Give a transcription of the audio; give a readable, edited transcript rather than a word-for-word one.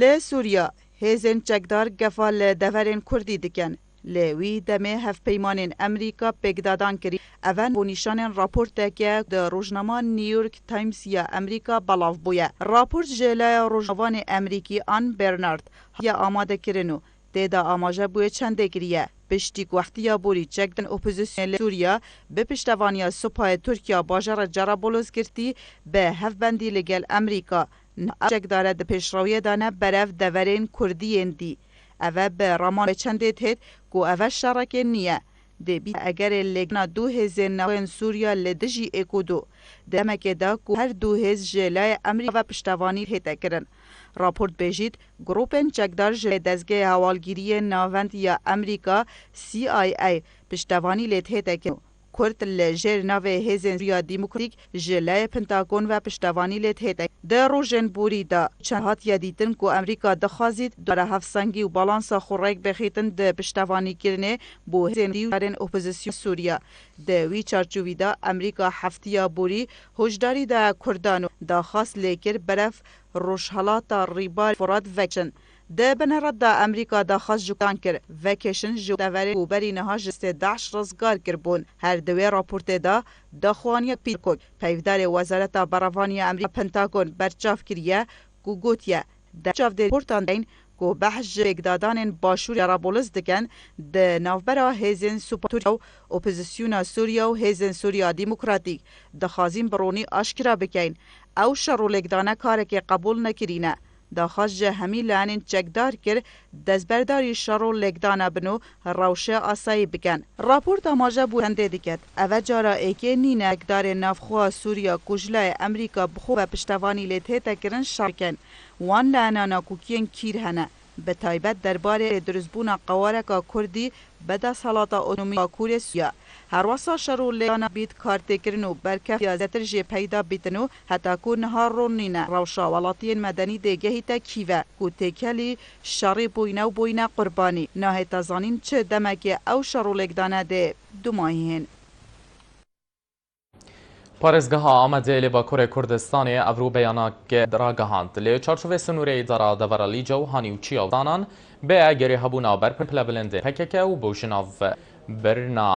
لی سوریا هیزن چکدار گفال دورین کردی دکن. لیوی دمه هف پیمانین امریکا پگدادان کری اون بونیشان راپورت که د روزنامه نیویورک تایمز یا امریکا بلاف بویا. راپورت جلای روزنامه امریکی آن برنارد یا آماده کرنو تدا آماجه بوی چنده کریه. پشتی وقتی بوری چکدن اپوزیسیون سوریا به پشتوانی سپاه ترکیه باجر جرابولوس کرتی به هف بندی لگل امریکا. چک دارد پیشروی دانه برف دورین کردی اندی. اوه به رامان چندت هد کو اوه شرک نیه. دبی اگر لگنا 2009 سوریا لدجی اکودو. دمک دا کو هر 2000 جلای امریکا و پشتوانی هده کرن. راپورت بجید گروپن چکدار جل دزگه حوالگیری ناوند یا امریکا CIA پشتوانی لیت هده کرن. کرد لجر نوه هزن سوریا دیموکراتیک جلای پنتاگون و پشتوانی لیت هده. در روزن بوری دا چند هات یادیدن کو امریکا دخوازید داره هفسنگی و بالانسا خورک بخیتن ده پشتوانی کرنه بو هزن دیوارن اپوزیسیون سوریا. ده وی چارچوبی دا امریکا هفتیا بوری هجداری دا کردانو دا خاص لیکر برف روشهلاتا ریبار فراد وکشن. ده بنرد دا امریکا دا خاص جوکان کر وکشن جو دوری گوبری نها جسته داعش رزگار کربون. هر دوی راپورت دا دخوانی پیرکوک پیودار وزارت براوانی امریکا پنتاگون برچاف کریه کو گوتیه در چاف در پورتان دین کو بحث اقدادان باشور جرابولس دکن ده نوبرا هیزن سوپاتوریا و اپوزیسیون سوریا و هیزن سوریا دیموکراتیک دخوازین برونی آشکرا بکن او شرول اقدانه کاره که قبول نکرینه. داخاش همی لانین چکدار کر دزبرداری شرو لگدانا بنو روشه آسایی بکن. راپورت آماجه بو هنده دکت. اوه جارا ایکه نینه اکدار نافخواه سوریا کجلای امریکا بخو و پشتوانی لیته تکرن شارکن. وان لانانا کوکین کیر هنه. به تایبت درباره درزبون قوارکا کردی بدا سالاتا اونومی کوری سویا. هر واسا شرو لیانا بیت کارت کرنو برکف یا زتر جی پیدا بیتنو حتی کو نهار رو نینه روشا ولاتین مدنی دیگهی تا کیوه کو تکلی شاری بوینه و بوینه قربانی نه تازانین چه دمکی او شرو لگدانه ده دو ماهین. پارێزگەها ئامادە لێ باکوڕی کوردستانی ئەڤروو بەیانەکە ڕاگەهاند لێ چارچوبێ سنوورەی ئیدارە دەڤەرە لیجە و هانی و چیاوانان بێ ئەگەری هەبوونا بەرپرپلە بلندێ پەکەکە و بۆ ژناو برنا